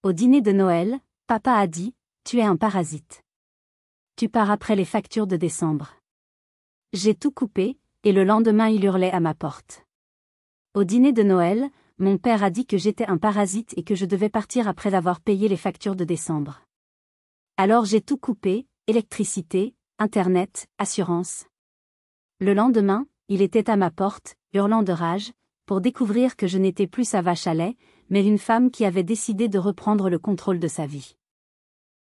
Au dîner de Noël, papa a dit, tu es un parasite. Tu pars après les factures de décembre. J'ai tout coupé, et le lendemain il hurlait à ma porte. Au dîner de Noël, mon père a dit que j'étais un parasite et que je devais partir après avoir payé les factures de décembre. Alors j'ai tout coupé, électricité, internet, assurance. Le lendemain, il était à ma porte, hurlant de rage, pour découvrir que je n'étais plus sa vache à lait, mais une femme qui avait décidé de reprendre le contrôle de sa vie.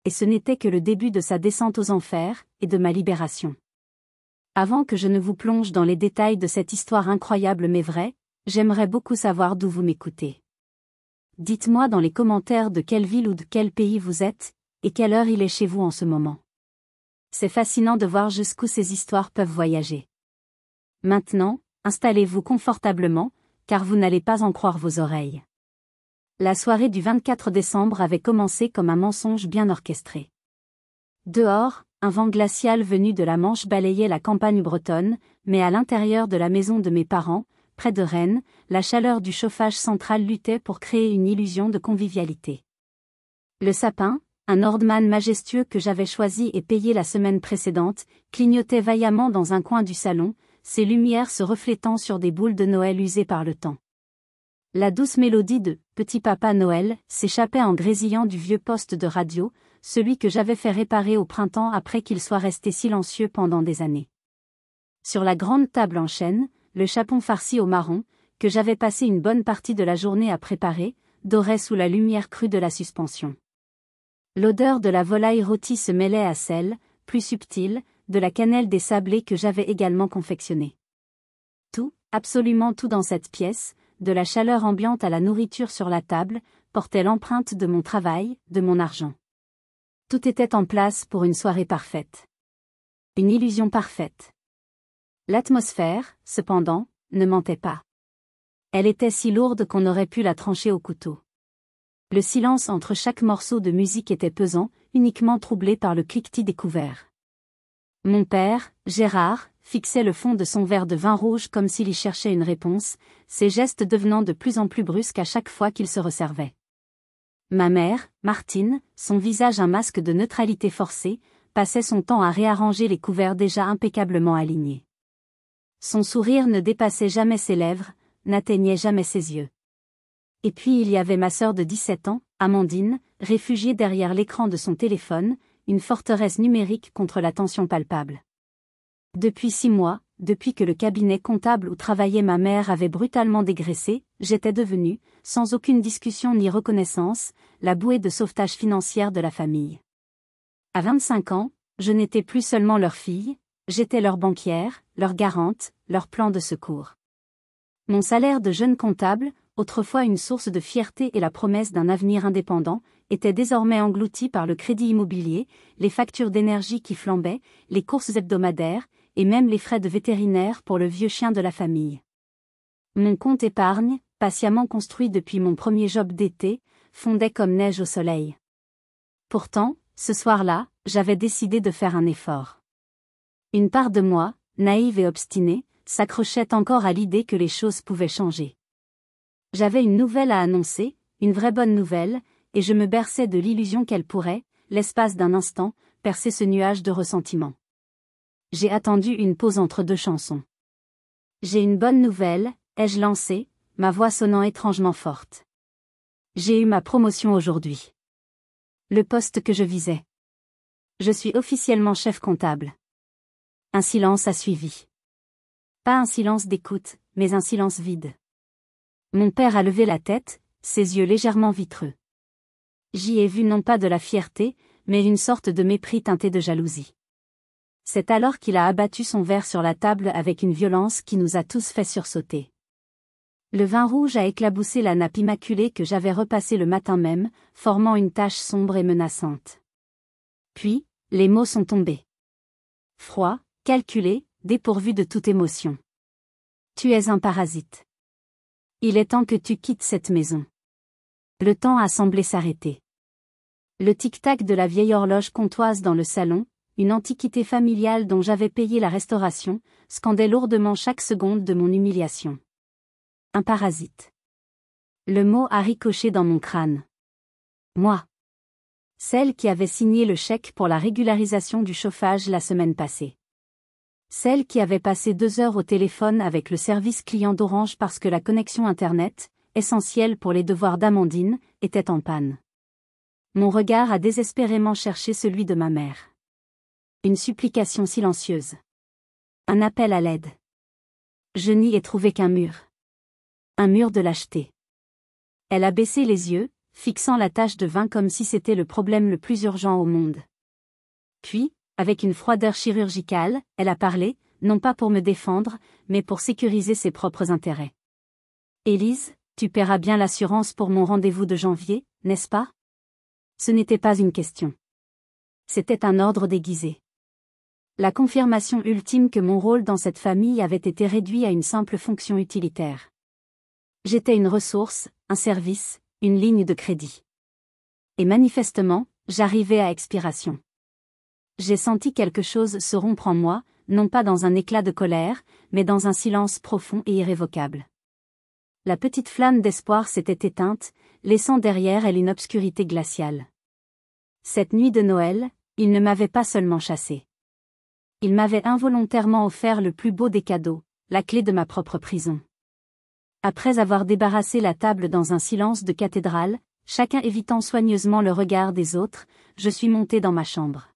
Et ce n'était que le début de sa descente aux enfers, et de ma libération. Avant que je ne vous plonge dans les détails de cette histoire incroyable mais vraie, j'aimerais beaucoup savoir d'où vous m'écoutez. Dites-moi dans les commentaires de quelle ville ou de quel pays vous êtes, et quelle heure il est chez vous en ce moment. C'est fascinant de voir jusqu'où ces histoires peuvent voyager. Maintenant, installez-vous confortablement, car vous n'allez pas en croire vos oreilles. La soirée du 24 décembre avait commencé comme un mensonge bien orchestré. Dehors, un vent glacial venu de la Manche balayait la campagne bretonne, mais à l'intérieur de la maison de mes parents, près de Rennes, la chaleur du chauffage central luttait pour créer une illusion de convivialité. Le sapin, un Nordman majestueux que j'avais choisi et payé la semaine précédente, clignotait vaillamment dans un coin du salon, ses lumières se reflétant sur des boules de Noël usées par le temps. La douce mélodie de « Petit Papa Noël » s'échappait en grésillant du vieux poste de radio, celui que j'avais fait réparer au printemps après qu'il soit resté silencieux pendant des années. Sur la grande table en chêne, le chapon farci au marron, que j'avais passé une bonne partie de la journée à préparer, dorait sous la lumière crue de la suspension. L'odeur de la volaille rôtie se mêlait à celle, plus subtile, de la cannelle des sablés que j'avais également confectionnée. Tout, absolument tout dans cette pièce, de la chaleur ambiante à la nourriture sur la table, portait l'empreinte de mon travail, de mon argent. Tout était en place pour une soirée parfaite. Une illusion parfaite. L'atmosphère, cependant, ne mentait pas. Elle était si lourde qu'on aurait pu la trancher au couteau. Le silence entre chaque morceau de musique était pesant, uniquement troublé par le cliquetis des couverts. Mon père, Gérard, fixait le fond de son verre de vin rouge comme s'il y cherchait une réponse, ses gestes devenant de plus en plus brusques à chaque fois qu'il se resservait. Ma mère, Martine, son visage un masque de neutralité forcée, passait son temps à réarranger les couverts déjà impeccablement alignés. Son sourire ne dépassait jamais ses lèvres, n'atteignait jamais ses yeux. Et puis il y avait ma sœur de 17 ans, Amandine, réfugiée derrière l'écran de son téléphone, une forteresse numérique contre la tension palpable. Depuis 6 mois, depuis que le cabinet comptable où travaillait ma mère avait brutalement dégraissé, j'étais devenue, sans aucune discussion ni reconnaissance, la bouée de sauvetage financière de la famille. À 25 ans, je n'étais plus seulement leur fille, j'étais leur banquière, leur garante, leur plan de secours. Mon salaire de jeune comptable, autrefois une source de fierté et la promesse d'un avenir indépendant, était désormais englouti par le crédit immobilier, les factures d'énergie qui flambaient, les courses hebdomadaires, et même les frais de vétérinaire pour le vieux chien de la famille. Mon compte épargne, patiemment construit depuis mon premier job d'été, fondait comme neige au soleil. Pourtant, ce soir-là, j'avais décidé de faire un effort. Une part de moi, naïve et obstinée, s'accrochait encore à l'idée que les choses pouvaient changer. J'avais une nouvelle à annoncer, une vraie bonne nouvelle, et je me berçais de l'illusion qu'elle pourrait, l'espace d'un instant, percer ce nuage de ressentiment. J'ai attendu une pause entre 2 chansons. J'ai une bonne nouvelle, ai-je lancé, ma voix sonnant étrangement forte. J'ai eu ma promotion aujourd'hui. Le poste que je visais. Je suis officiellement chef comptable. Un silence a suivi. Pas un silence d'écoute, mais un silence vide. Mon père a levé la tête, ses yeux légèrement vitreux. J'y ai vu non pas de la fierté, mais une sorte de mépris teinté de jalousie. C'est alors qu'il a abattu son verre sur la table avec une violence qui nous a tous fait sursauter. Le vin rouge a éclaboussé la nappe immaculée que j'avais repassée le matin même, formant une tache sombre et menaçante. Puis, les mots sont tombés. Froid, calculé, dépourvu de toute émotion. Tu es un parasite. Il est temps que tu quittes cette maison. Le temps a semblé s'arrêter. Le tic-tac de la vieille horloge comtoise dans le salon, une antiquité familiale dont j'avais payé la restauration, scandait lourdement chaque seconde de mon humiliation. Un parasite. Le mot a ricoché dans mon crâne. Moi. Celle qui avait signé le chèque pour la régularisation du chauffage la semaine passée. Celle qui avait passé 2 heures au téléphone avec le service client d'Orange parce que la connexion Internet, essentielle pour les devoirs d'Amandine, était en panne. Mon regard a désespérément cherché celui de ma mère. Une supplication silencieuse. Un appel à l'aide. Je n'y ai trouvé qu'un mur. Un mur de lâcheté. Elle a baissé les yeux, fixant la tache de vin comme si c'était le problème le plus urgent au monde. Puis, avec une froideur chirurgicale, elle a parlé, non pas pour me défendre, mais pour sécuriser ses propres intérêts. Élise, tu paieras bien l'assurance pour mon rendez-vous de janvier, n'est-ce pas? Ce n'était pas une question. C'était un ordre déguisé. La confirmation ultime que mon rôle dans cette famille avait été réduit à une simple fonction utilitaire. J'étais une ressource, un service, une ligne de crédit. Et manifestement, j'arrivais à expiration. J'ai senti quelque chose se rompre en moi, non pas dans un éclat de colère, mais dans un silence profond et irrévocable. La petite flamme d'espoir s'était éteinte, laissant derrière elle une obscurité glaciale. Cette nuit de Noël, il ne m'avait pas seulement chassé. Il m'avait involontairement offert le plus beau des cadeaux, la clé de ma propre prison. Après avoir débarrassé la table dans un silence de cathédrale, chacun évitant soigneusement le regard des autres, je suis montée dans ma chambre.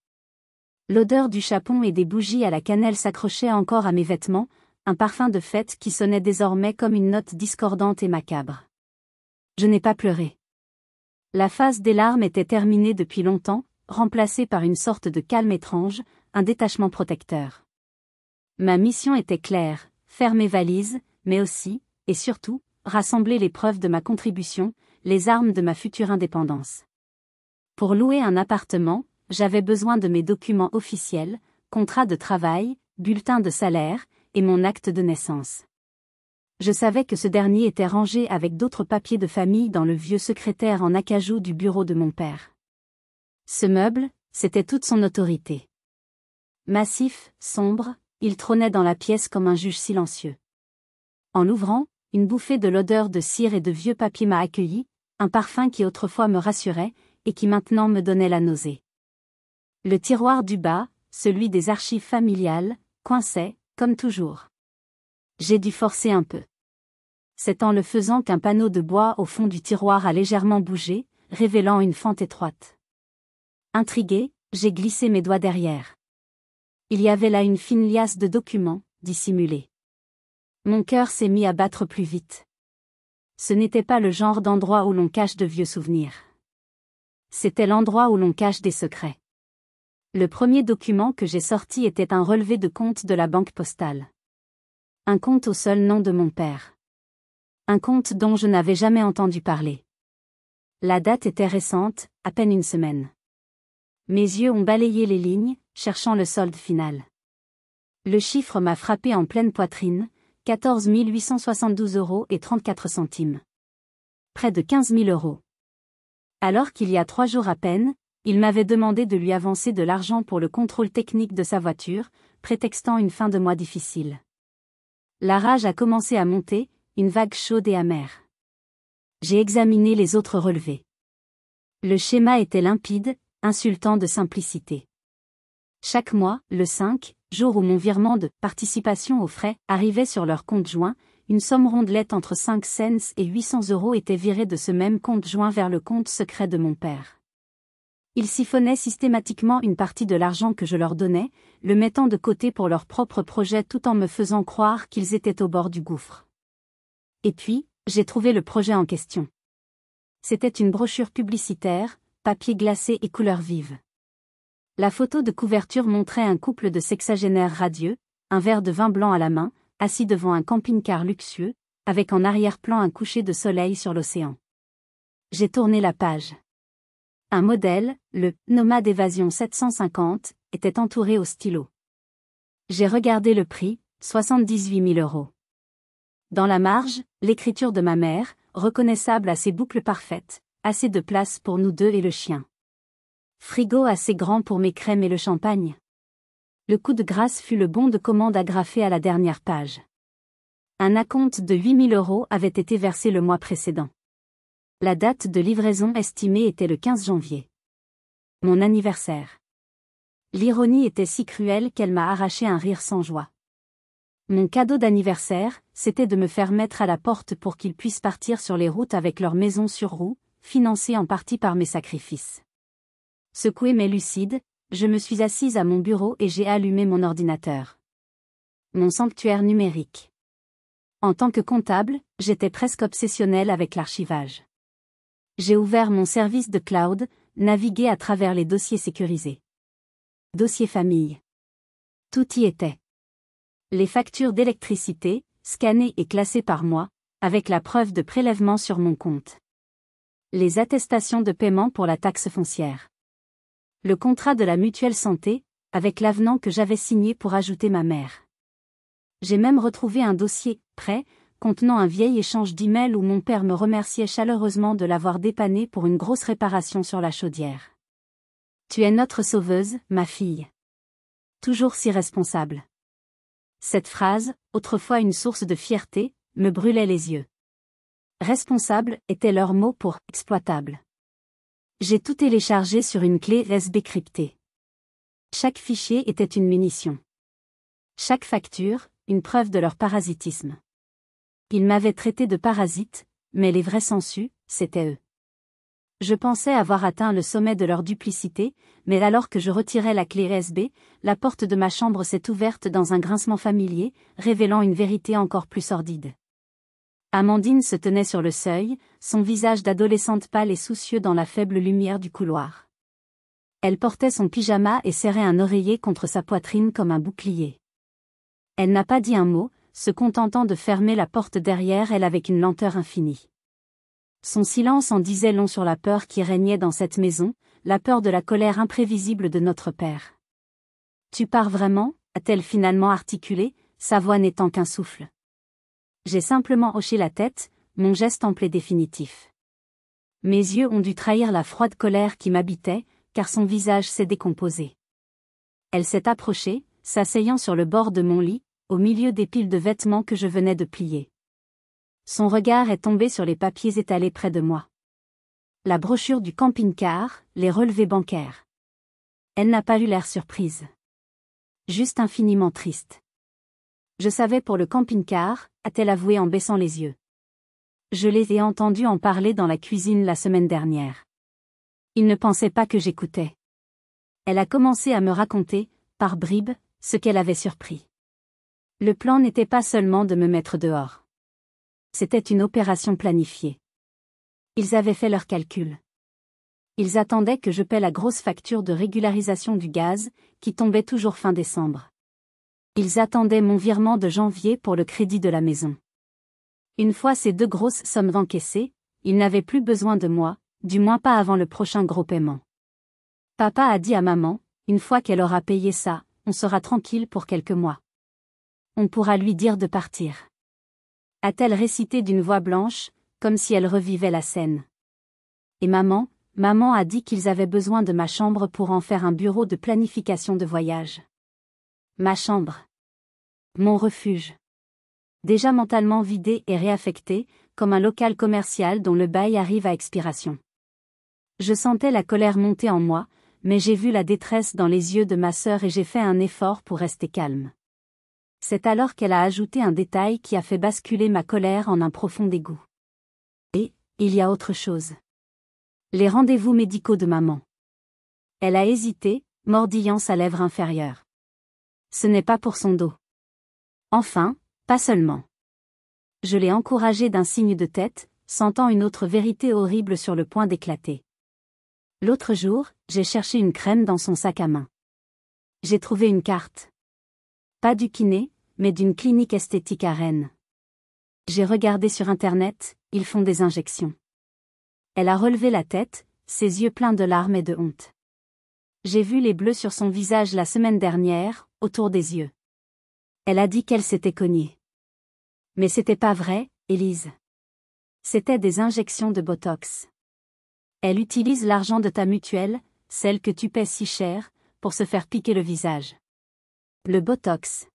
L'odeur du chapon et des bougies à la cannelle s'accrochait encore à mes vêtements, un parfum de fête qui sonnait désormais comme une note discordante et macabre. Je n'ai pas pleuré. La phase des larmes était terminée depuis longtemps, remplacée par une sorte de calme étrange, un détachement protecteur. Ma mission était claire, faire mes valises, mais aussi, et surtout, rassembler les preuves de ma contribution, les armes de ma future indépendance. Pour louer un appartement, j'avais besoin de mes documents officiels, contrat de travail, bulletin de salaire, et mon acte de naissance. Je savais que ce dernier était rangé avec d'autres papiers de famille dans le vieux secrétaire en acajou du bureau de mon père. Ce meuble, c'était toute son autorité. Massif, sombre, il trônait dans la pièce comme un juge silencieux. En l'ouvrant, une bouffée de l'odeur de cire et de vieux papier m'a accueilli, un parfum qui autrefois me rassurait, et qui maintenant me donnait la nausée. Le tiroir du bas, celui des archives familiales, coinçait, comme toujours. J'ai dû forcer un peu. C'est en le faisant qu'un panneau de bois au fond du tiroir a légèrement bougé, révélant une fente étroite. Intriguée, j'ai glissé mes doigts derrière. Il y avait là une fine liasse de documents, dissimulés. Mon cœur s'est mis à battre plus vite. Ce n'était pas le genre d'endroit où l'on cache de vieux souvenirs. C'était l'endroit où l'on cache des secrets. Le premier document que j'ai sorti était un relevé de compte de la banque postale. Un compte au seul nom de mon père. Un compte dont je n'avais jamais entendu parler. La date était récente, à peine une semaine. Mes yeux ont balayé les lignes, cherchant le solde final. Le chiffre m'a frappé en pleine poitrine, 14 872 € et 34 centimes. Près de 15 000 €. Alors qu'il y a 3 jours à peine, il m'avait demandé de lui avancer de l'argent pour le contrôle technique de sa voiture, prétextant une fin de mois difficile. La rage a commencé à monter, une vague chaude et amère. J'ai examiné les autres relevés. Le schéma était limpide, insultant de simplicité. Chaque mois, le 5, jour où mon virement de participation aux frais arrivait sur leur compte joint, une somme rondelette entre 5 cents et 800 € était virée de ce même compte joint vers le compte secret de mon père. Ils siphonnaient systématiquement une partie de l'argent que je leur donnais, le mettant de côté pour leurs propres projets tout en me faisant croire qu'ils étaient au bord du gouffre. Et puis, j'ai trouvé le projet en question. C'était une brochure publicitaire, papier glacé et couleurs vives. La photo de couverture montrait un couple de sexagénaires radieux, un verre de vin blanc à la main, assis devant un camping-car luxueux, avec en arrière-plan un coucher de soleil sur l'océan. J'ai tourné la page. Un modèle, le Nomade Évasion 750, était entouré au stylo. J'ai regardé le prix, 78 000 €. Dans la marge, l'écriture de ma mère, reconnaissable à ses boucles parfaites, assez de place pour nous deux et le chien. Frigo assez grand pour mes crèmes et le champagne. Le coup de grâce fut le bon de commande agrafé à la dernière page. Un acompte de 8 000 € avait été versé le mois précédent. La date de livraison estimée était le 15 janvier. Mon anniversaire. L'ironie était si cruelle qu'elle m'a arraché un rire sans joie. Mon cadeau d'anniversaire, c'était de me faire mettre à la porte pour qu'ils puissent partir sur les routes avec leur maison sur roues, financée en partie par mes sacrifices. Secouée mais lucide, je me suis assise à mon bureau et j'ai allumé mon ordinateur. Mon sanctuaire numérique. En tant que comptable, j'étais presque obsessionnelle avec l'archivage. J'ai ouvert mon service de cloud, navigué à travers les dossiers sécurisés. Dossier famille. Tout y était. Les factures d'électricité, scannées et classées par mois, avec la preuve de prélèvement sur mon compte. Les attestations de paiement pour la taxe foncière. Le contrat de la mutuelle santé, avec l'avenant que j'avais signé pour ajouter ma mère. J'ai même retrouvé un dossier, prêt, contenant un vieil échange d'emails où mon père me remerciait chaleureusement de l'avoir dépanné pour une grosse réparation sur la chaudière. Tu es notre sauveuse, ma fille. Toujours si responsable. Cette phrase, autrefois une source de fierté, me brûlait les yeux. Responsable était leur mot pour exploitable. J'ai tout téléchargé sur une clé USB cryptée. Chaque fichier était une munition. Chaque facture, une preuve de leur parasitisme. Ils m'avaient traité de parasite, mais les vrais sangsues, c'étaient eux. Je pensais avoir atteint le sommet de leur duplicité, mais alors que je retirais la clé USB, la porte de ma chambre s'est ouverte dans un grincement familier, révélant une vérité encore plus sordide. Amandine se tenait sur le seuil, son visage d'adolescente pâle et soucieux dans la faible lumière du couloir. Elle portait son pyjama et serrait un oreiller contre sa poitrine comme un bouclier. Elle n'a pas dit un mot, se contentant de fermer la porte derrière elle avec une lenteur infinie. Son silence en disait long sur la peur qui régnait dans cette maison, la peur de la colère imprévisible de notre père. « Tu pars vraiment » a-t-elle finalement articulé, sa voix n'étant qu'un souffle. J'ai simplement hoché la tête, mon geste ample et définitif. Mes yeux ont dû trahir la froide colère qui m'habitait, car son visage s'est décomposé. Elle s'est approchée, s'asseyant sur le bord de mon lit, au milieu des piles de vêtements que je venais de plier. Son regard est tombé sur les papiers étalés près de moi. La brochure du camping-car, les relevés bancaires. Elle n'a pas eu l'air surprise. Juste infiniment triste. Je savais pour le camping-car, a-t-elle avoué en baissant les yeux. Je les ai entendus en parler dans la cuisine la semaine dernière. Ils ne pensaient pas que j'écoutais. Elle a commencé à me raconter, par bribes, ce qu'elle avait surpris. Le plan n'était pas seulement de me mettre dehors. C'était une opération planifiée. Ils avaient fait leurs calculs. Ils attendaient que je paie la grosse facture de régularisation du gaz, qui tombait toujours fin décembre. Ils attendaient mon virement de janvier pour le crédit de la maison. Une fois ces 2 grosses sommes encaissées, ils n'avaient plus besoin de moi, du moins pas avant le prochain gros paiement. Papa a dit à maman, une fois qu'elle aura payé ça, on sera tranquille pour quelques mois. On pourra lui dire de partir. A-t-elle récité d'une voix blanche, comme si elle revivait la scène. Et maman a dit qu'ils avaient besoin de ma chambre pour en faire un bureau de planification de voyage. Ma chambre. Mon refuge. Déjà mentalement vidé et réaffecté, comme un local commercial dont le bail arrive à expiration. Je sentais la colère monter en moi, mais j'ai vu la détresse dans les yeux de ma sœur et j'ai fait un effort pour rester calme. C'est alors qu'elle a ajouté un détail qui a fait basculer ma colère en un profond dégoût. Et, il y a autre chose. Les rendez-vous médicaux de maman. Elle a hésité, mordillant sa lèvre inférieure. Ce n'est pas pour son dos. Enfin, pas seulement. Je l'ai encouragée d'un signe de tête, sentant une autre vérité horrible sur le point d'éclater. L'autre jour, j'ai cherché une crème dans son sac à main. J'ai trouvé une carte. Pas du kiné, mais d'une clinique esthétique à Rennes. J'ai regardé sur Internet, ils font des injections. Elle a relevé la tête, ses yeux pleins de larmes et de honte. J'ai vu les bleus sur son visage la semaine dernière, autour des yeux. Elle a dit qu'elle s'était cognée. Mais c'était pas vrai, Élise. C'était des injections de Botox. Elle utilise l'argent de ta mutuelle, celle que tu paies si cher, pour se faire piquer le visage. Le Botox.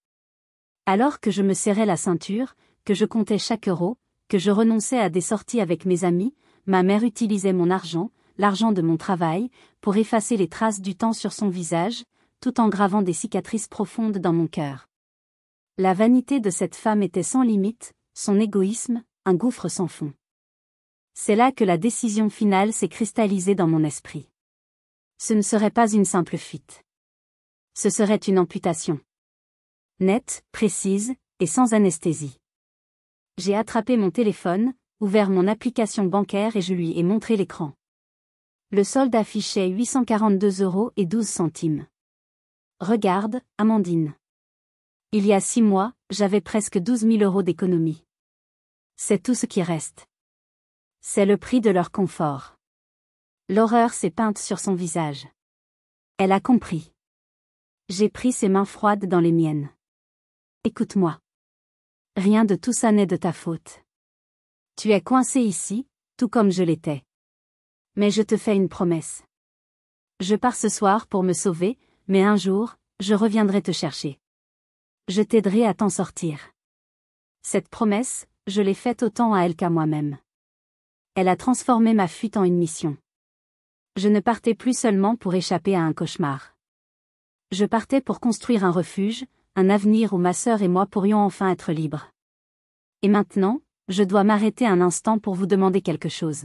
Alors que je me serrais la ceinture, que je comptais chaque euro, que je renonçais à des sorties avec mes amis, ma mère utilisait mon argent, l'argent de mon travail, pour effacer les traces du temps sur son visage, tout en gravant des cicatrices profondes dans mon cœur. La vanité de cette femme était sans limite, son égoïsme, un gouffre sans fond. C'est là que la décision finale s'est cristallisée dans mon esprit. Ce ne serait pas une simple fuite. Ce serait une amputation. Nette, précise, et sans anesthésie. J'ai attrapé mon téléphone, ouvert mon application bancaire et je lui ai montré l'écran. Le solde affichait 842,12 €. Regarde, Amandine. Il y a 6 mois, j'avais presque 12 000 € d'économie. C'est tout ce qui reste. C'est le prix de leur confort. L'horreur s'est peinte sur son visage. Elle a compris. J'ai pris ses mains froides dans les miennes. Écoute-moi. Rien de tout ça n'est de ta faute. Tu es coincé ici, tout comme je l'étais. Mais je te fais une promesse. Je pars ce soir pour me sauver, mais un jour, je reviendrai te chercher. Je t'aiderai à t'en sortir. Cette promesse, je l'ai faite autant à elle qu'à moi-même. Elle a transformé ma fuite en une mission. Je ne partais plus seulement pour échapper à un cauchemar. Je partais pour construire un refuge, un avenir où ma sœur et moi pourrions enfin être libres. Et maintenant, je dois m'arrêter un instant pour vous demander quelque chose.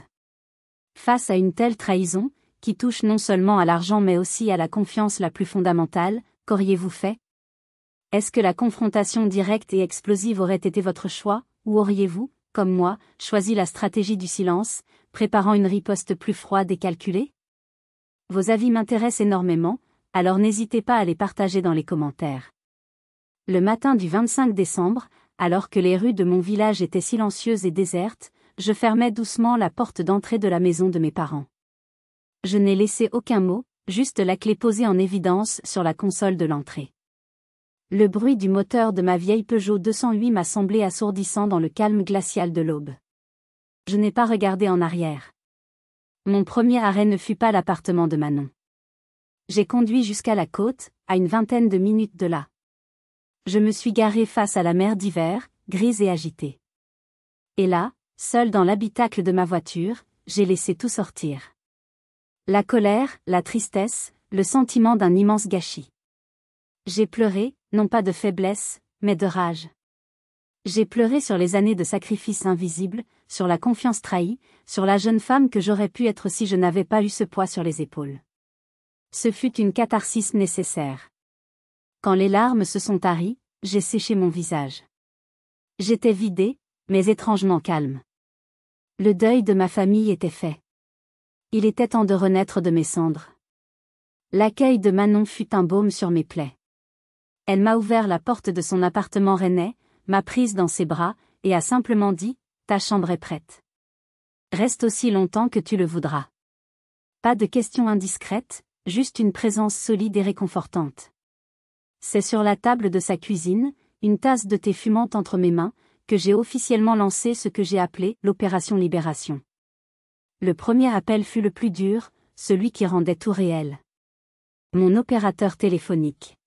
Face à une telle trahison, qui touche non seulement à l'argent mais aussi à la confiance la plus fondamentale, qu'auriez-vous fait? Est-ce que la confrontation directe et explosive aurait été votre choix, ou auriez-vous, comme moi, choisi la stratégie du silence, préparant une riposte plus froide et calculée? Vos avis m'intéressent énormément, alors n'hésitez pas à les partager dans les commentaires. Le matin du 25 décembre, alors que les rues de mon village étaient silencieuses et désertes, je fermais doucement la porte d'entrée de la maison de mes parents. Je n'ai laissé aucun mot, juste la clé posée en évidence sur la console de l'entrée. Le bruit du moteur de ma vieille Peugeot 208 m'a semblé assourdissant dans le calme glacial de l'aube. Je n'ai pas regardé en arrière. Mon premier arrêt ne fut pas l'appartement de Manon. J'ai conduit jusqu'à la côte, à une vingtaine de minutes de là. Je me suis garé face à la mer d'hiver, grise et agitée. Et là, seul dans l'habitacle de ma voiture, j'ai laissé tout sortir. La colère, la tristesse, le sentiment d'un immense gâchis. J'ai pleuré, non pas de faiblesse, mais de rage. J'ai pleuré sur les années de sacrifices invisibles, sur la confiance trahie, sur la jeune femme que j'aurais pu être si je n'avais pas eu ce poids sur les épaules. Ce fut une catharsis nécessaire. Quand les larmes se sont taries, j'ai séché mon visage. J'étais vidé, mais étrangement calme. Le deuil de ma famille était fait. Il était temps de renaître de mes cendres. L'accueil de Manon fut un baume sur mes plaies. Elle m'a ouvert la porte de son appartement rennais, m'a prise dans ses bras, et a simplement dit « Ta chambre est prête. Reste aussi longtemps que tu le voudras. » Pas de questions indiscrètes, juste une présence solide et réconfortante. C'est sur la table de sa cuisine, une tasse de thé fumante entre mes mains, que j'ai officiellement lancé ce que j'ai appelé l'opération Libération. Le premier appel fut le plus dur, celui qui rendait tout réel. Mon opérateur téléphonique.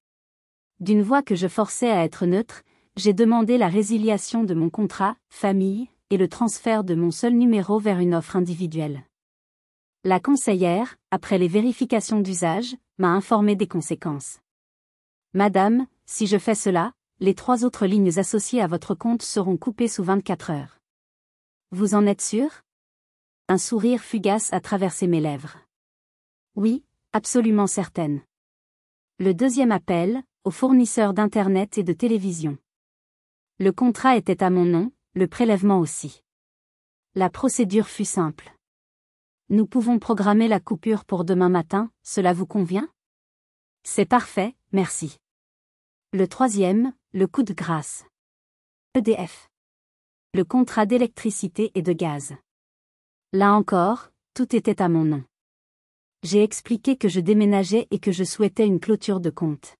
D'une voix que je forçais à être neutre, j'ai demandé la résiliation de mon contrat, famille, et le transfert de mon seul numéro vers une offre individuelle. La conseillère, après les vérifications d'usage, m'a informé des conséquences. Madame, si je fais cela, les 3 autres lignes associées à votre compte seront coupées sous 24 heures. Vous en êtes sûr? Un sourire fugace a traversé mes lèvres. Oui, absolument certaine. Le deuxième appel, au fournisseur d'Internet et de télévision. Le contrat était à mon nom, le prélèvement aussi. La procédure fut simple. Nous pouvons programmer la coupure pour demain matin, cela vous convient? C'est parfait, merci. Le troisième, le coup de grâce. EDF. Le contrat d'électricité et de gaz. Là encore, tout était à mon nom. J'ai expliqué que je déménageais et que je souhaitais une clôture de compte.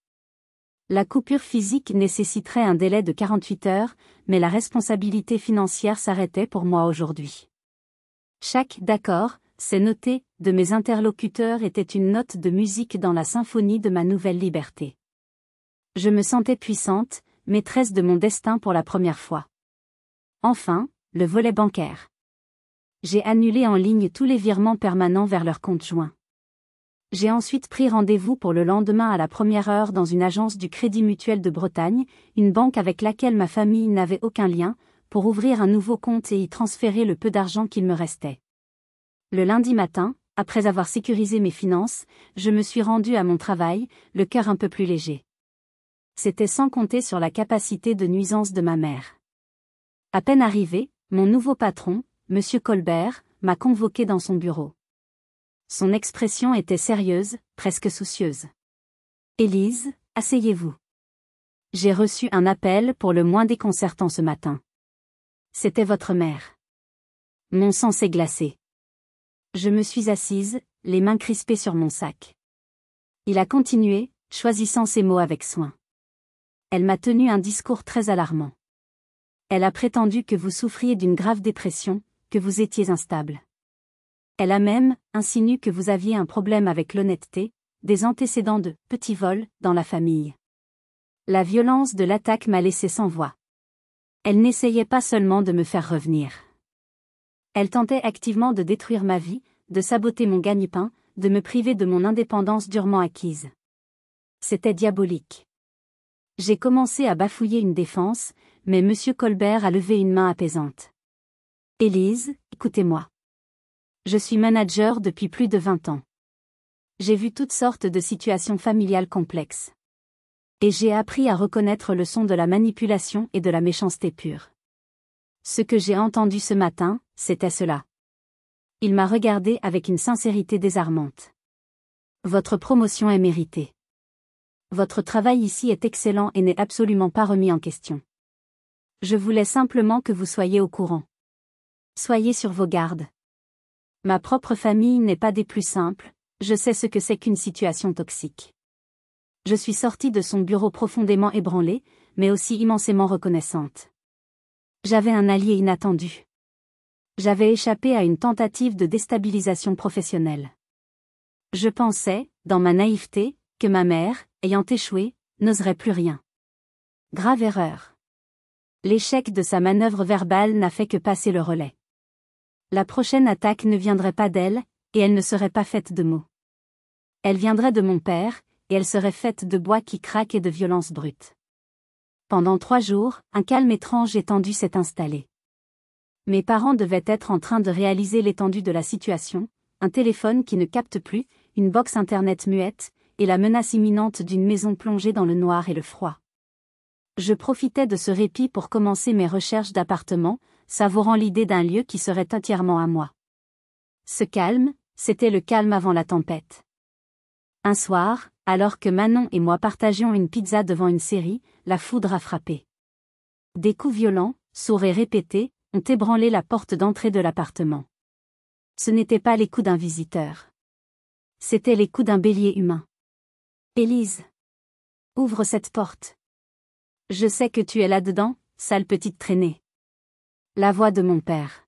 La coupure physique nécessiterait un délai de 48 heures, mais la responsabilité financière s'arrêtait pour moi aujourd'hui. Chaque « d'accord », c'est noté, de mes interlocuteurs était une note de musique dans la symphonie de ma nouvelle liberté. Je me sentais puissante, maîtresse de mon destin pour la première fois. Enfin, le volet bancaire. J'ai annulé en ligne tous les virements permanents vers leur compte joint. J'ai ensuite pris rendez-vous pour le lendemain à la première heure dans une agence du Crédit Mutuel de Bretagne, une banque avec laquelle ma famille n'avait aucun lien, pour ouvrir un nouveau compte et y transférer le peu d'argent qu'il me restait. Le lundi matin, après avoir sécurisé mes finances, je me suis rendu à mon travail, le cœur un peu plus léger. C'était sans compter sur la capacité de nuisance de ma mère. À peine arrivé, mon nouveau patron, M. Colbert, m'a convoqué dans son bureau. Son expression était sérieuse, presque soucieuse. « Élise, asseyez-vous. J'ai reçu un appel pour le moins déconcertant ce matin. C'était votre mère. » Mon sang s'est glacé. Je me suis assise, les mains crispées sur mon sac. Il a continué, choisissant ses mots avec soin. Elle m'a tenu un discours très alarmant. Elle a prétendu que vous souffriez d'une grave dépression, que vous étiez instable. Elle a même insinué que vous aviez un problème avec l'honnêteté, des antécédents de petits vols dans la famille. La violence de l'attaque m'a laissé sans voix. Elle n'essayait pas seulement de me faire revenir. Elle tentait activement de détruire ma vie, de saboter mon gagne-pain, de me priver de mon indépendance durement acquise. C'était diabolique. J'ai commencé à bafouiller une défense, mais M. Colbert a levé une main apaisante. « Élise, écoutez-moi. Je suis manager depuis plus de 20 ans. J'ai vu toutes sortes de situations familiales complexes. Et j'ai appris à reconnaître le son de la manipulation et de la méchanceté pure. Ce que j'ai entendu ce matin, c'était cela. » Il m'a regardé avec une sincérité désarmante. « Votre promotion est méritée. Votre travail ici est excellent et n'est absolument pas remis en question. Je voulais simplement que vous soyez au courant. Soyez sur vos gardes. Ma propre famille n'est pas des plus simples, je sais ce que c'est qu'une situation toxique. » Je suis sortie de son bureau profondément ébranlée, mais aussi immensément reconnaissante. J'avais un allié inattendu. J'avais échappé à une tentative de déstabilisation professionnelle. Je pensais, dans ma naïveté, que ma mère, ayant échoué, n'oserait plus rien. Grave erreur. L'échec de sa manœuvre verbale n'a fait que passer le relais. La prochaine attaque ne viendrait pas d'elle, et elle ne serait pas faite de mots. Elle viendrait de mon père, et elle serait faite de bois qui craque et de violence brute. Pendant 3 jours, un calme étrange et tendu s'est installé. Mes parents devaient être en train de réaliser l'étendue de la situation, un téléphone qui ne capte plus, une box internet muette, et la menace imminente d'une maison plongée dans le noir et le froid. Je profitais de ce répit pour commencer mes recherches d'appartements, savourant l'idée d'un lieu qui serait entièrement à moi. Ce calme, c'était le calme avant la tempête. Un soir, alors que Manon et moi partagions une pizza devant une série, la foudre a frappé. Des coups violents, sourds et répétés, ont ébranlé la porte d'entrée de l'appartement. Ce n'étaient pas les coups d'un visiteur. C'étaient les coups d'un bélier humain. « Élise. Ouvre cette porte. Je sais que tu es là-dedans, sale petite traînée. » La voix de mon père.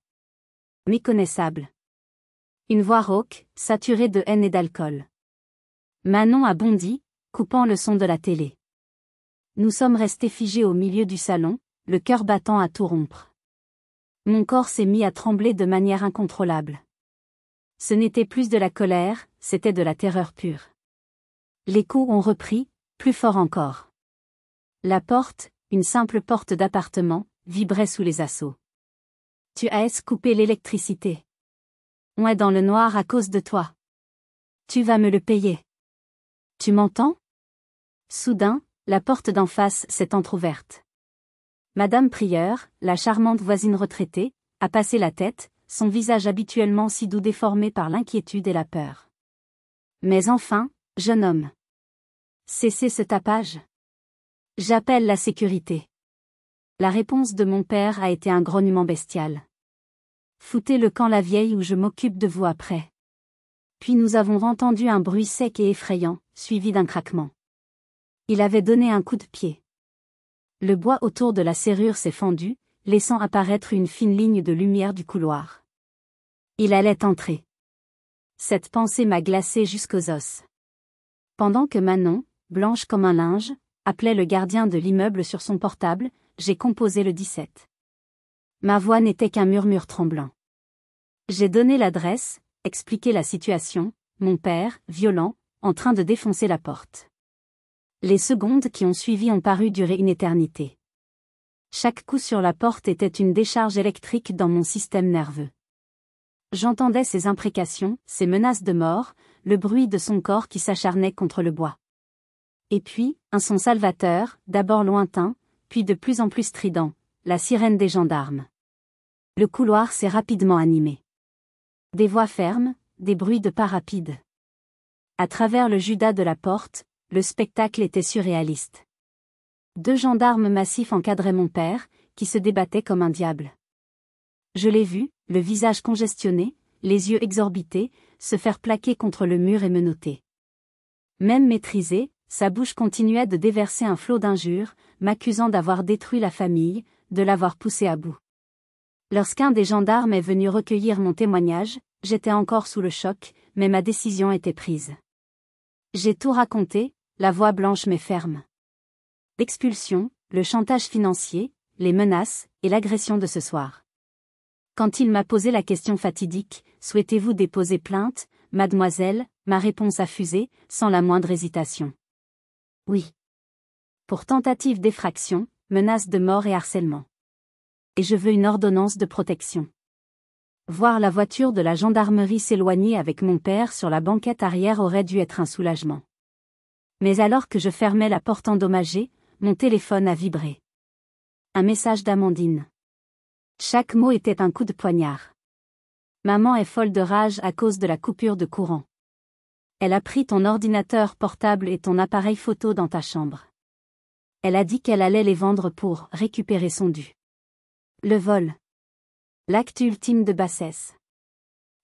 Méconnaissable. Une voix rauque, saturée de haine et d'alcool. Manon a bondi, coupant le son de la télé. Nous sommes restés figés au milieu du salon, le cœur battant à tout rompre. Mon corps s'est mis à trembler de manière incontrôlable. Ce n'était plus de la colère, c'était de la terreur pure. Les coups ont repris, plus fort encore. La porte, une simple porte d'appartement, vibrait sous les assauts. « Tu as coupé l'électricité. On est dans le noir à cause de toi. Tu vas me le payer. Tu m'entends ?» Soudain, la porte d'en face s'est entr'ouverte. Madame Prieur, la charmante voisine retraitée, a passé la tête, son visage habituellement si doux déformé par l'inquiétude et la peur. « Mais enfin, jeune homme. Cessez ce tapage. J'appelle la sécurité. » La réponse de mon père a été un grognement bestial. « Foutez le camp la vieille ou je m'occupe de vous après. » Puis nous avons entendu un bruit sec et effrayant, suivi d'un craquement. Il avait donné un coup de pied. Le bois autour de la serrure s'est fendu, laissant apparaître une fine ligne de lumière du couloir. Il allait entrer. Cette pensée m'a glacé jusqu'aux os. Pendant que Manon, blanche comme un linge, appelait le gardien de l'immeuble sur son portable, j'ai composé le 17. Ma voix n'était qu'un murmure tremblant. J'ai donné l'adresse, expliqué la situation, mon père, violent, en train de défoncer la porte. Les secondes qui ont suivi ont paru durer une éternité. Chaque coup sur la porte était une décharge électrique dans mon système nerveux. J'entendais ses imprécations, ses menaces de mort, le bruit de son corps qui s'acharnait contre le bois. Et puis, un son salvateur, d'abord lointain, puis de plus en plus strident, la sirène des gendarmes. Le couloir s'est rapidement animé. Des voix fermes, des bruits de pas rapides. À travers le judas de la porte, le spectacle était surréaliste. 2 gendarmes massifs encadraient mon père, qui se débattait comme un diable. Je l'ai vu, le visage congestionné, les yeux exorbités, se faire plaquer contre le mur et menotter. Même maîtrisé, sa bouche continuait de déverser un flot d'injures, m'accusant d'avoir détruit la famille, de l'avoir poussé à bout. Lorsqu'un des gendarmes est venu recueillir mon témoignage, j'étais encore sous le choc, mais ma décision était prise. J'ai tout raconté, la voix blanche mais ferme. L'expulsion, le chantage financier, les menaces, et l'agression de ce soir. Quand il m'a posé la question fatidique, « Souhaitez-vous déposer plainte, mademoiselle ?» ma réponse a fusé, sans la moindre hésitation. Oui. Pour tentative d'effraction, menace de mort et harcèlement. Et je veux une ordonnance de protection. Voir la voiture de la gendarmerie s'éloigner avec mon père sur la banquette arrière aurait dû être un soulagement. Mais alors que je fermais la porte endommagée, mon téléphone a vibré. Un message d'Amandine. Chaque mot était un coup de poignard. Maman est folle de rage à cause de la coupure de courant. Elle a pris ton ordinateur portable et ton appareil photo dans ta chambre. Elle a dit qu'elle allait les vendre pour récupérer son dû. Le vol. L'acte ultime de bassesse.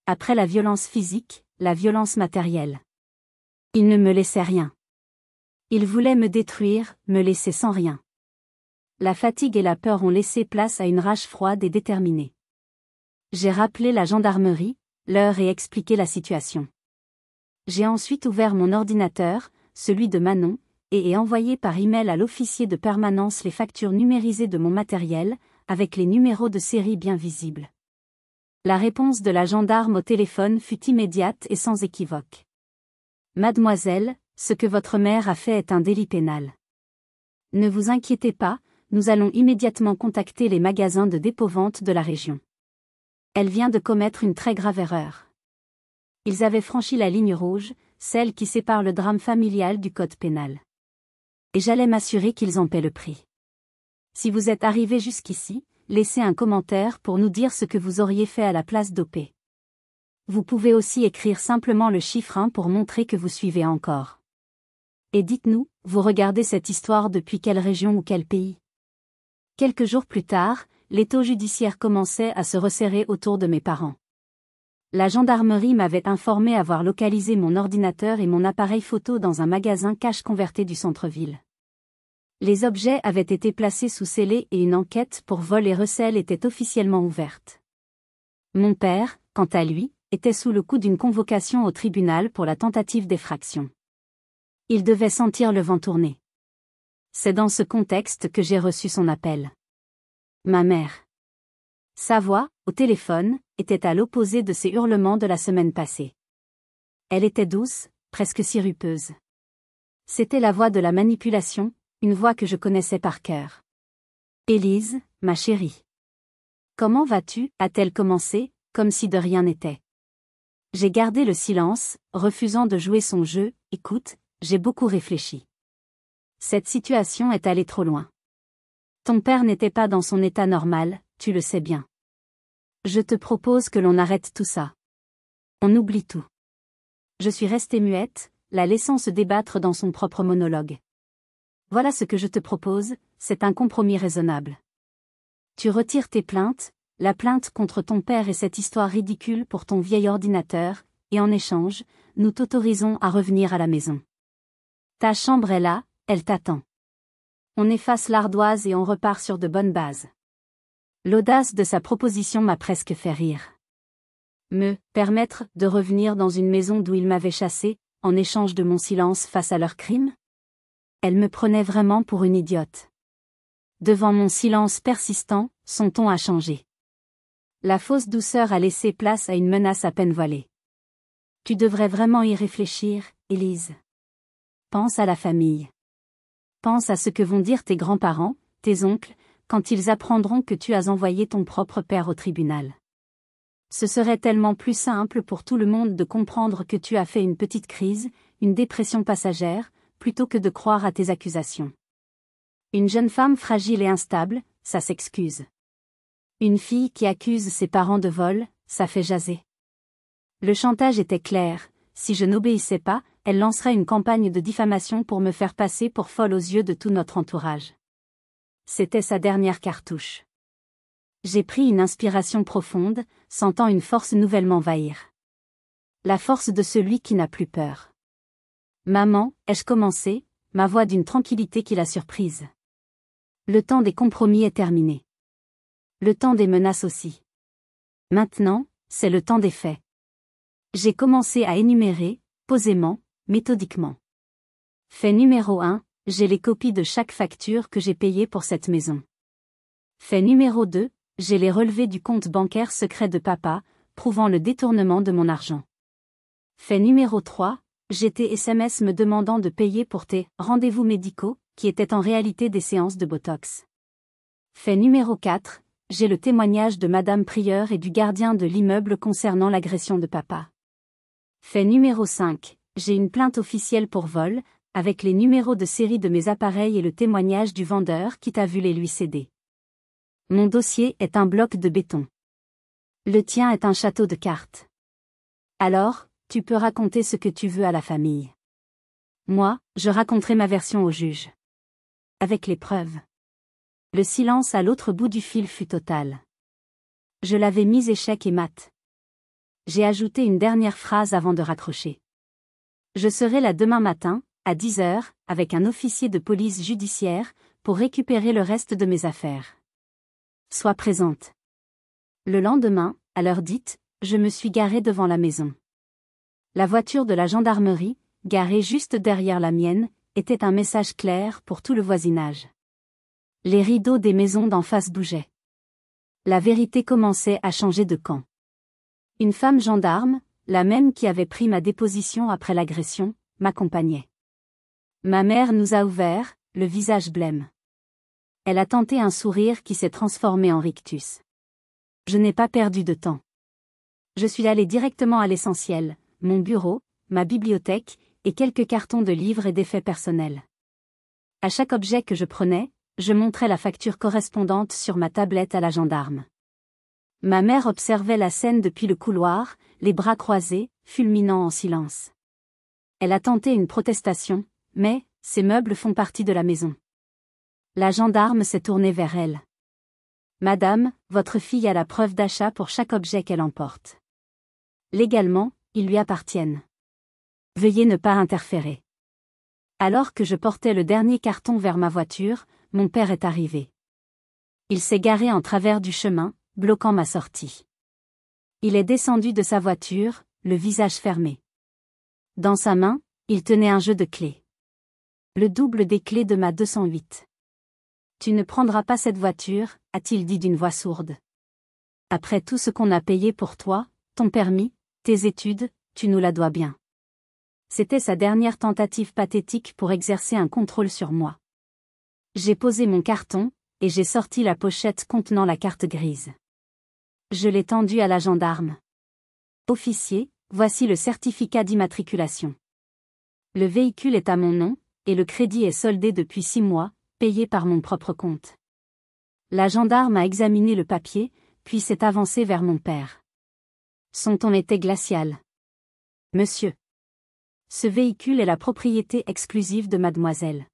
Après la violence physique, la violence matérielle. Il ne me laissait rien. Il voulait me détruire, me laisser sans rien. La fatigue et la peur ont laissé place à une rage froide et déterminée. J'ai rappelé la gendarmerie, l'heure et expliqué la situation. J'ai ensuite ouvert mon ordinateur, celui de Manon, et ai envoyé par email à l'officier de permanence les factures numérisées de mon matériel, avec les numéros de série bien visibles. La réponse de la gendarme au téléphone fut immédiate et sans équivoque. Mademoiselle, ce que votre mère a fait est un délit pénal. Ne vous inquiétez pas, nous allons immédiatement contacter les magasins de dépôt-vente de la région. Elle vient de commettre une très grave erreur. Ils avaient franchi la ligne rouge, celle qui sépare le drame familial du code pénal. Et j'allais m'assurer qu'ils en paient le prix. Si vous êtes arrivé jusqu'ici, laissez un commentaire pour nous dire ce que vous auriez fait à la place d'OP. Vous pouvez aussi écrire simplement le chiffre 1 pour montrer que vous suivez encore. Et dites-nous, vous regardez cette histoire depuis quelle région ou quel pays? Quelques jours plus tard, l'étau judiciaire commençait à se resserrer autour de mes parents. La gendarmerie m'avait informé avoir localisé mon ordinateur et mon appareil photo dans un magasin cash converté du centre-ville. Les objets avaient été placés sous scellé et une enquête pour vol et recel était officiellement ouverte. Mon père, quant à lui, était sous le coup d'une convocation au tribunal pour la tentative d'effraction. Il devait sentir le vent tourner. C'est dans ce contexte que j'ai reçu son appel. Ma mère. Sa voix, au téléphone, était à l'opposé de ses hurlements de la semaine passée. Elle était douce, presque sirupeuse. C'était la voix de la manipulation, une voix que je connaissais par cœur. « Élise, ma chérie. Comment vas-tu » a-t-elle commencé, comme si de rien n'était. J'ai gardé le silence, refusant de jouer son jeu. « Écoute, j'ai beaucoup réfléchi. Cette situation est allée trop loin. Ton père n'était pas dans son état normal, tu le sais bien. Je te propose que l'on arrête tout ça. On oublie tout. » Je suis restée muette, la laissant se débattre dans son propre monologue. Voilà ce que je te propose, c'est un compromis raisonnable. Tu retires tes plaintes, la plainte contre ton père et cette histoire ridicule pour ton vieil ordinateur, et en échange, nous t'autorisons à revenir à la maison. Ta chambre est là, elle t'attend. On efface l'ardoise et on repart sur de bonnes bases. L'audace de sa proposition m'a presque fait rire. Me permettre de revenir dans une maison d'où ils m'avaient chassé, en échange de mon silence face à leurs crimes? Elle me prenait vraiment pour une idiote. Devant mon silence persistant, son ton a changé. La fausse douceur a laissé place à une menace à peine voilée. Tu devrais vraiment y réfléchir, Élise. Pense à la famille. Pense à ce que vont dire tes grands-parents, tes oncles, quand ils apprendront que tu as envoyé ton propre père au tribunal. Ce serait tellement plus simple pour tout le monde de comprendre que tu as fait une petite crise, une dépression passagère, plutôt que de croire à tes accusations. Une jeune femme fragile et instable, ça s'excuse. Une fille qui accuse ses parents de vol, ça fait jaser. Le chantage était clair, si je n'obéissais pas, elle lancerait une campagne de diffamation pour me faire passer pour folle aux yeux de tout notre entourage. C'était sa dernière cartouche. J'ai pris une inspiration profonde, sentant une force nouvellement m'envahir. La force de celui qui n'a plus peur. Maman, ai-je commencé, ma voix d'une tranquillité qui l'a surprise. Le temps des compromis est terminé. Le temps des menaces aussi. Maintenant, c'est le temps des faits. J'ai commencé à énumérer, posément, méthodiquement. Fait numéro 1, j'ai les copies de chaque facture que j'ai payée pour cette maison. Fait numéro 2, j'ai les relevés du compte bancaire secret de papa, prouvant le détournement de mon argent. Fait numéro 3, j'ai tes SMS me demandant de payer pour tes rendez-vous médicaux, qui étaient en réalité des séances de Botox. Fait numéro 4, j'ai le témoignage de Madame Prieur et du gardien de l'immeuble concernant l'agression de papa. Fait numéro 5, j'ai une plainte officielle pour vol, avec les numéros de série de mes appareils et le témoignage du vendeur qui t'a vu les lui céder. Mon dossier est un bloc de béton. Le tien est un château de cartes. Alors, tu peux raconter ce que tu veux à la famille. Moi, je raconterai ma version au juge. Avec les preuves. Le silence à l'autre bout du fil fut total. Je l'avais mis échec et mat. J'ai ajouté une dernière phrase avant de raccrocher. Je serai là demain matin, à 10 h, avec un officier de police judiciaire, pour récupérer le reste de mes affaires. Sois présente. Le lendemain, à l'heure dite, je me suis garée devant la maison. La voiture de la gendarmerie, garée juste derrière la mienne, était un message clair pour tout le voisinage. Les rideaux des maisons d'en face bougeaient. La vérité commençait à changer de camp. Une femme gendarme, la même qui avait pris ma déposition après l'agression, m'accompagnait. Ma mère nous a ouvert, le visage blême. Elle a tenté un sourire qui s'est transformé en rictus. Je n'ai pas perdu de temps. Je suis allée directement à l'essentiel, mon bureau, ma bibliothèque, et quelques cartons de livres et d'effets personnels. À chaque objet que je prenais, je montrais la facture correspondante sur ma tablette à la gendarme. Ma mère observait la scène depuis le couloir, les bras croisés, fulminant en silence. Elle a tenté une protestation, mais, ces meubles font partie de la maison. La gendarme s'est tournée vers elle. Madame, votre fille a la preuve d'achat pour chaque objet qu'elle emporte. Légalement, ils lui appartiennent. Veuillez ne pas interférer. Alors que je portais le dernier carton vers ma voiture, mon père est arrivé. Il s'est garé en travers du chemin, bloquant ma sortie. Il est descendu de sa voiture, le visage fermé. Dans sa main, il tenait un jeu de clés. Le double des clés de ma 208. Tu ne prendras pas cette voiture, a-t-il dit d'une voix sourde. Après tout ce qu'on a payé pour toi, ton permis, tes études, tu nous la dois bien. C'était sa dernière tentative pathétique pour exercer un contrôle sur moi. J'ai posé mon carton, et j'ai sorti la pochette contenant la carte grise. Je l'ai tendue à la gendarme. Officier, voici le certificat d'immatriculation. Le véhicule est à mon nom, et le crédit est soldé depuis 6 mois, payé par mon propre compte. La gendarme a examiné le papier, puis s'est avancée vers mon père. Son ton était glacial. Monsieur. Ce véhicule est la propriété exclusive de mademoiselle.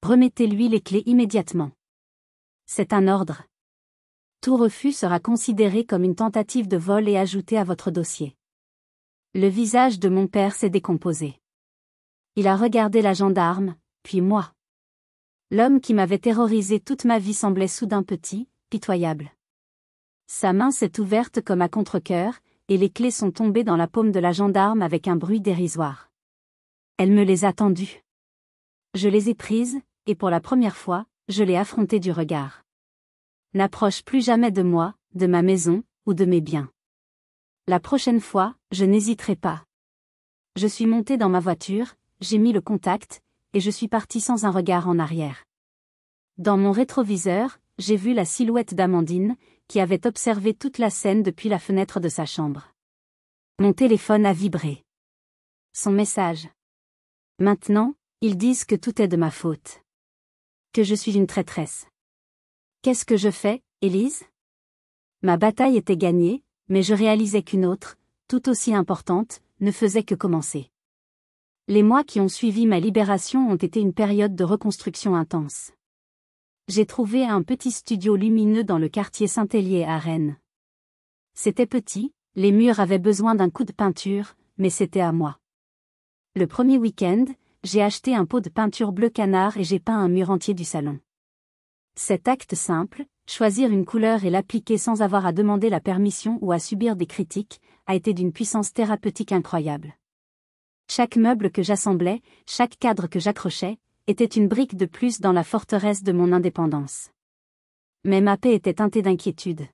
Remettez-lui les clés immédiatement. C'est un ordre. Tout refus sera considéré comme une tentative de vol et ajouté à votre dossier. Le visage de mon père s'est décomposé. Il a regardé la gendarme, puis moi. L'homme qui m'avait terrorisé toute ma vie semblait soudain petit, pitoyable. Sa main s'est ouverte comme à contre-cœur, et les clés sont tombées dans la paume de la gendarme avec un bruit dérisoire. Elle me les a tendues. Je les ai prises, et pour la première fois, je l'ai affrontée du regard. N'approche plus jamais de moi, de ma maison, ou de mes biens. La prochaine fois, je n'hésiterai pas. Je suis montée dans ma voiture, j'ai mis le contact, et je suis partie sans un regard en arrière. Dans mon rétroviseur, j'ai vu la silhouette d'Amandine, qui avait observé toute la scène depuis la fenêtre de sa chambre. Mon téléphone a vibré. Son message. Maintenant, ils disent que tout est de ma faute. Que je suis une traîtresse. Qu'est-ce que je fais, Élise? Ma bataille était gagnée, mais je réalisais qu'une autre, tout aussi importante, ne faisait que commencer. Les mois qui ont suivi ma libération ont été une période de reconstruction intense. J'ai trouvé un petit studio lumineux dans le quartier Saint-Hélier à Rennes. C'était petit, les murs avaient besoin d'un coup de peinture, mais c'était à moi. Le premier week-end, j'ai acheté un pot de peinture bleu canard et j'ai peint un mur entier du salon. Cet acte simple, choisir une couleur et l'appliquer sans avoir à demander la permission ou à subir des critiques, a été d'une puissance thérapeutique incroyable. Chaque meuble que j'assemblais, chaque cadre que j'accrochais, était une brique de plus dans la forteresse de mon indépendance. Mais ma paix était teintée d'inquiétude.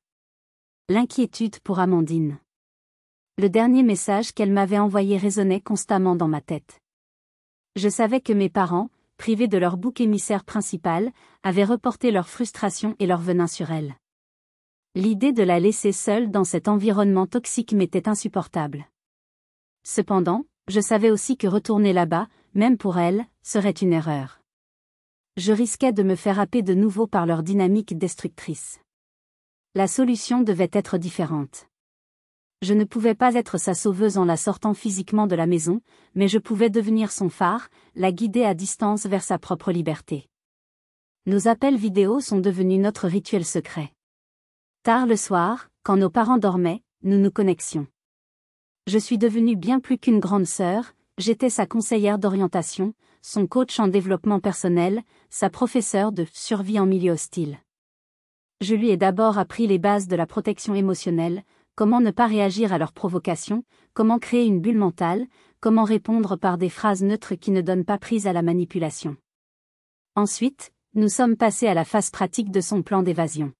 L'inquiétude pour Amandine. Le dernier message qu'elle m'avait envoyé résonnait constamment dans ma tête. Je savais que mes parents, privés de leur bouc émissaire principal, avaient reporté leur frustration et leur venin sur elle. L'idée de la laisser seule dans cet environnement toxique m'était insupportable. Cependant, je savais aussi que retourner là-bas, même pour elle, serait une erreur. Je risquais de me faire happer de nouveau par leur dynamique destructrice. La solution devait être différente. Je ne pouvais pas être sa sauveuse en la sortant physiquement de la maison, mais je pouvais devenir son phare, la guider à distance vers sa propre liberté. Nos appels vidéo sont devenus notre rituel secret. Tard le soir, quand nos parents dormaient, nous nous connections. Je suis devenue bien plus qu'une grande sœur, j'étais sa conseillère d'orientation, son coach en développement personnel, sa professeure de survie en milieu hostile. Je lui ai d'abord appris les bases de la protection émotionnelle, comment ne pas réagir à leurs provocations, comment créer une bulle mentale, comment répondre par des phrases neutres qui ne donnent pas prise à la manipulation. Ensuite, nous sommes passés à la phase pratique de son plan d'évasion.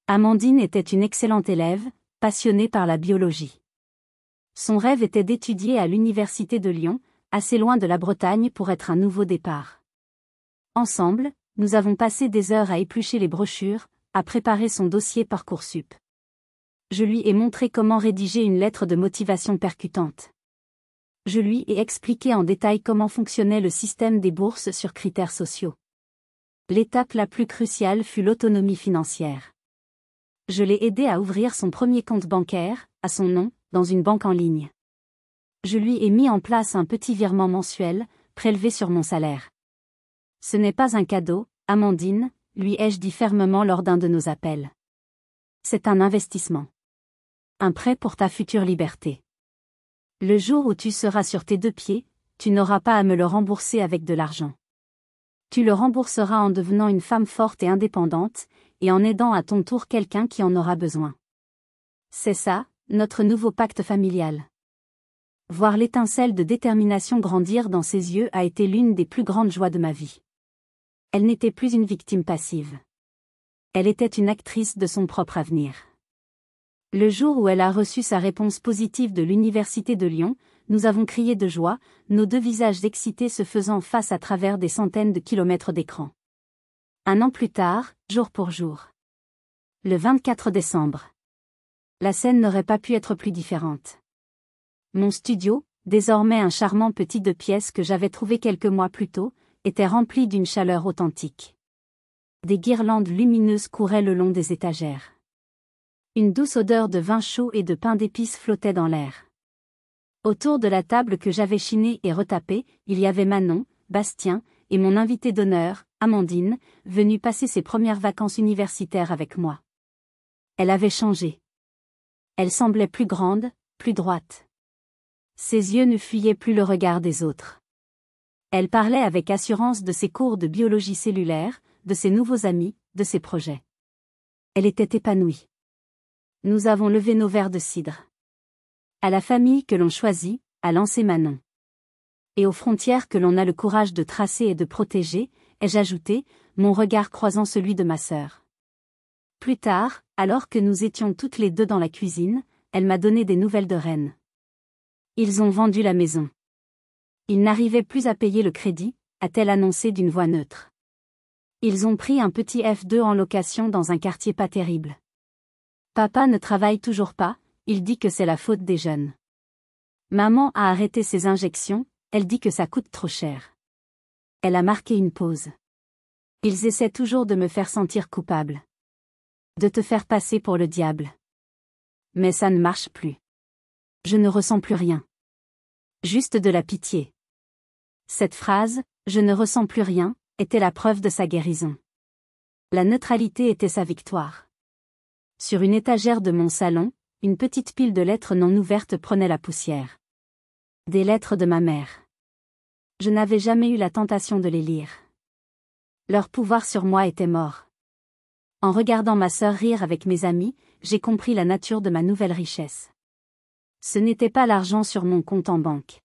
Amandine était une excellente élève, passionnée par la biologie. Son rêve était d'étudier à l'université de Lyon, assez loin de la Bretagne pour être un nouveau départ. Ensemble, nous avons passé des heures à éplucher les brochures, à préparer son dossier Parcoursup. Je lui ai montré comment rédiger une lettre de motivation percutante. Je lui ai expliqué en détail comment fonctionnait le système des bourses sur critères sociaux. L'étape la plus cruciale fut l'autonomie financière. Je l'ai aidé à ouvrir son premier compte bancaire, à son nom, dans une banque en ligne. Je lui ai mis en place un petit virement mensuel, prélevé sur mon salaire. Ce n'est pas un cadeau, Amandine, lui ai-je dit fermement lors d'un de nos appels. C'est un investissement. Un prêt pour ta future liberté. Le jour où tu seras sur tes deux pieds, tu n'auras pas à me le rembourser avec de l'argent. Tu le rembourseras en devenant une femme forte et indépendante, et en aidant à ton tour quelqu'un qui en aura besoin. C'est ça, notre nouveau pacte familial. Voir l'étincelle de détermination grandir dans ses yeux a été l'une des plus grandes joies de ma vie. Elle n'était plus une victime passive. Elle était une actrice de son propre avenir. Le jour où elle a reçu sa réponse positive de l'Université de Lyon, nous avons crié de joie, nos deux visages excités se faisant face à travers des centaines de kilomètres d'écran. Un an plus tard, jour pour jour. Le 24 décembre. La scène n'aurait pas pu être plus différente. Mon studio, désormais un charmant petit 2 pièces que j'avais trouvé quelques mois plus tôt, était rempli d'une chaleur authentique. Des guirlandes lumineuses couraient le long des étagères. Une douce odeur de vin chaud et de pain d'épices flottait dans l'air. Autour de la table que j'avais chinée et retapée, il y avait Manon, Bastien, et mon invité d'honneur, Amandine, venue passer ses premières vacances universitaires avec moi. Elle avait changé. Elle semblait plus grande, plus droite. Ses yeux ne fuyaient plus le regard des autres. Elle parlait avec assurance de ses cours de biologie cellulaire, de ses nouveaux amis, de ses projets. Elle était épanouie. Nous avons levé nos verres de cidre. À la famille que l'on choisit, a lancé Manon. Et aux frontières que l'on a le courage de tracer et de protéger, ai-je ajouté, mon regard croisant celui de ma sœur. Plus tard, Alors que nous étions toutes les deux dans la cuisine, elle m'a donné des nouvelles de Rennes. Ils ont vendu la maison. Ils n'arrivaient plus à payer le crédit, a-t-elle annoncé d'une voix neutre. Ils ont pris un petit F2 en location dans un quartier pas terrible. Papa ne travaille toujours pas, il dit que c'est la faute des jeunes. Maman a arrêté ses injections, elle dit que ça coûte trop cher. Elle a marqué une pause. Ils essaient toujours de me faire sentir coupable. De te faire passer pour le diable. Mais ça ne marche plus. Je ne ressens plus rien. Juste de la pitié. Cette phrase, je ne ressens plus rien, était la preuve de sa guérison. La neutralité était sa victoire. Sur une étagère de mon salon, une petite pile de lettres non ouvertes prenait la poussière. Des lettres de ma mère. Je n'avais jamais eu la tentation de les lire. Leur pouvoir sur moi était mort. En regardant ma sœur rire avec mes amis, j'ai compris la nature de ma nouvelle richesse. Ce n'était pas l'argent sur mon compte en banque.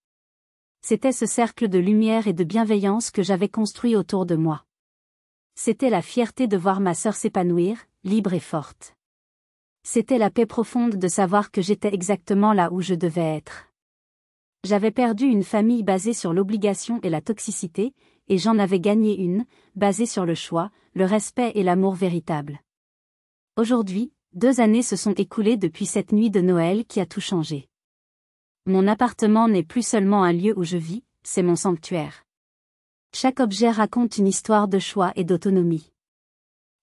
C'était ce cercle de lumière et de bienveillance que j'avais construit autour de moi. C'était la fierté de voir ma sœur s'épanouir, libre et forte. C'était la paix profonde de savoir que j'étais exactement là où je devais être. J'avais perdu une famille basée sur l'obligation et la toxicité, et j'en avais gagné une, basée sur le choix, le respect et l'amour véritable. Aujourd'hui, 2 années se sont écoulées depuis cette nuit de Noël qui a tout changé. Mon appartement n'est plus seulement un lieu où je vis, c'est mon sanctuaire. Chaque objet raconte une histoire de choix et d'autonomie.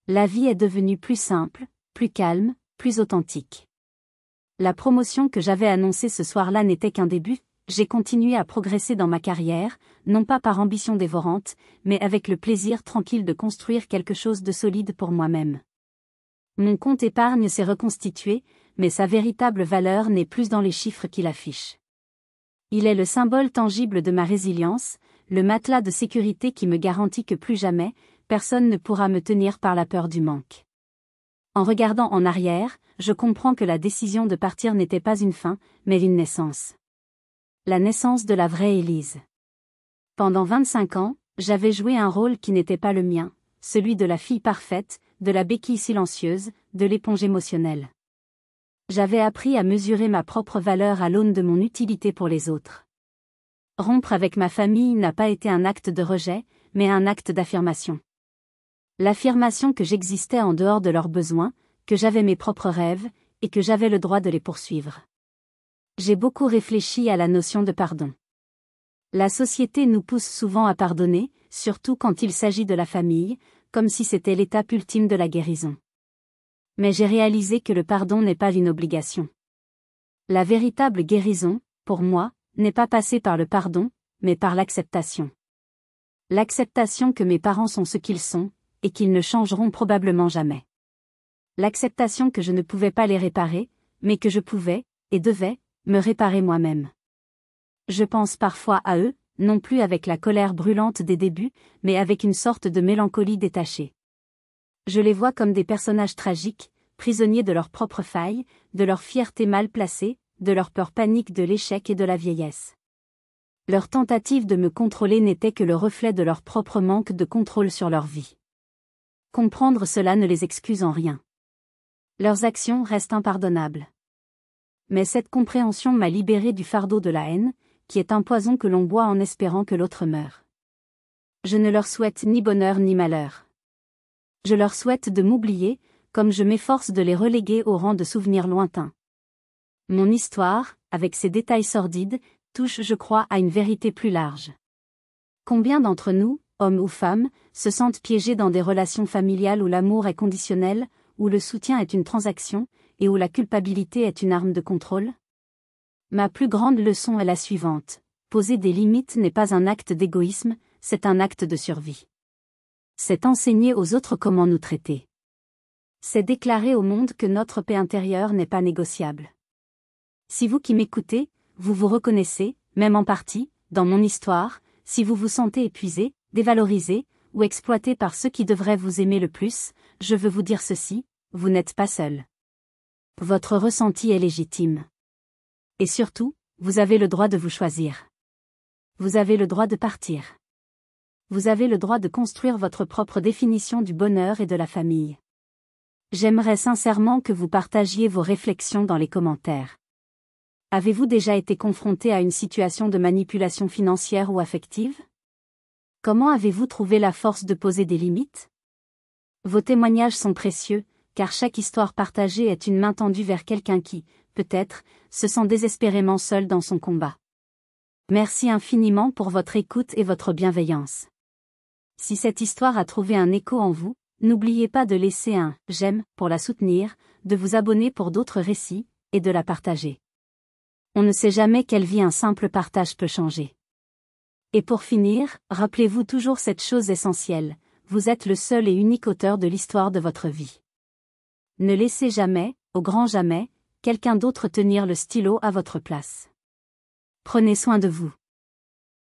La vie est devenue plus simple, plus calme, plus authentique. La promotion que j'avais annoncée ce soir-là n'était qu'un début, j'ai continué à progresser dans ma carrière, non pas par ambition dévorante, mais avec le plaisir tranquille de construire quelque chose de solide pour moi-même. Mon compte épargne s'est reconstitué, mais sa véritable valeur n'est plus dans les chiffres qu'il affiche. Il est le symbole tangible de ma résilience, le matelas de sécurité qui me garantit que plus jamais, personne ne pourra me tenir par la peur du manque. En regardant en arrière, je comprends que la décision de partir n'était pas une fin, mais une naissance. La naissance de la vraie Élise. Pendant 25 ans, j'avais joué un rôle qui n'était pas le mien, celui de la fille parfaite, de la béquille silencieuse, de l'éponge émotionnelle. J'avais appris à mesurer ma propre valeur à l'aune de mon utilité pour les autres. Rompre avec ma famille n'a pas été un acte de rejet, mais un acte d'affirmation. L'affirmation que j'existais en dehors de leurs besoins, que j'avais mes propres rêves, et que j'avais le droit de les poursuivre. J'ai beaucoup réfléchi à la notion de pardon. La société nous pousse souvent à pardonner, surtout quand il s'agit de la famille, comme si c'était l'étape ultime de la guérison. Mais j'ai réalisé que le pardon n'est pas une obligation. La véritable guérison, pour moi, n'est pas passée par le pardon, mais par l'acceptation. L'acceptation que mes parents sont ce qu'ils sont, et qu'ils ne changeront probablement jamais. L'acceptation que je ne pouvais pas les réparer, mais que je pouvais, et devais, me réparer moi-même. Je pense parfois à eux, non plus avec la colère brûlante des débuts, mais avec une sorte de mélancolie détachée. Je les vois comme des personnages tragiques, prisonniers de leurs propres failles, de leur fierté mal placée, de leur peur panique de l'échec et de la vieillesse. Leur tentative de me contrôler n'était que le reflet de leur propre manque de contrôle sur leur vie. Comprendre cela ne les excuse en rien. Leurs actions restent impardonnables. Mais cette compréhension m'a libéré du fardeau de la haine, qui est un poison que l'on boit en espérant que l'autre meure. Je ne leur souhaite ni bonheur ni malheur. Je leur souhaite de m'oublier, comme je m'efforce de les reléguer au rang de souvenirs lointains. Mon histoire, avec ses détails sordides, touche, je crois, à une vérité plus large. Combien d'entre nous, hommes ou femmes, se sentent piégés dans des relations familiales où l'amour est conditionnel, où le soutien est une transaction, et où la culpabilité est une arme de contrôle? Ma plus grande leçon est la suivante. Poser des limites n'est pas un acte d'égoïsme, c'est un acte de survie. C'est enseigner aux autres comment nous traiter. C'est déclarer au monde que notre paix intérieure n'est pas négociable. Si vous qui m'écoutez, vous vous reconnaissez, même en partie, dans mon histoire, si vous vous sentez épuisé, dévalorisé, ou exploité par ceux qui devraient vous aimer le plus, je veux vous dire ceci, vous n'êtes pas seul. Votre ressenti est légitime. Et surtout, vous avez le droit de vous choisir. Vous avez le droit de partir. Vous avez le droit de construire votre propre définition du bonheur et de la famille. J'aimerais sincèrement que vous partagiez vos réflexions dans les commentaires. Avez-vous déjà été confronté à une situation de manipulation financière ou affective? Comment avez-vous trouvé la force de poser des limites? Vos témoignages sont précieux, car chaque histoire partagée est une main tendue vers quelqu'un qui, peut-être, se sent désespérément seul dans son combat. Merci infiniment pour votre écoute et votre bienveillance. Si cette histoire a trouvé un écho en vous, n'oubliez pas de laisser un « j'aime » pour la soutenir, de vous abonner pour d'autres récits, et de la partager. On ne sait jamais quelle vie un simple partage peut changer. Et pour finir, rappelez-vous toujours cette chose essentielle, vous êtes le seul et unique auteur de l'histoire de votre vie. Ne laissez jamais, au grand jamais, quelqu'un d'autre tenir le stylo à votre place. Prenez soin de vous.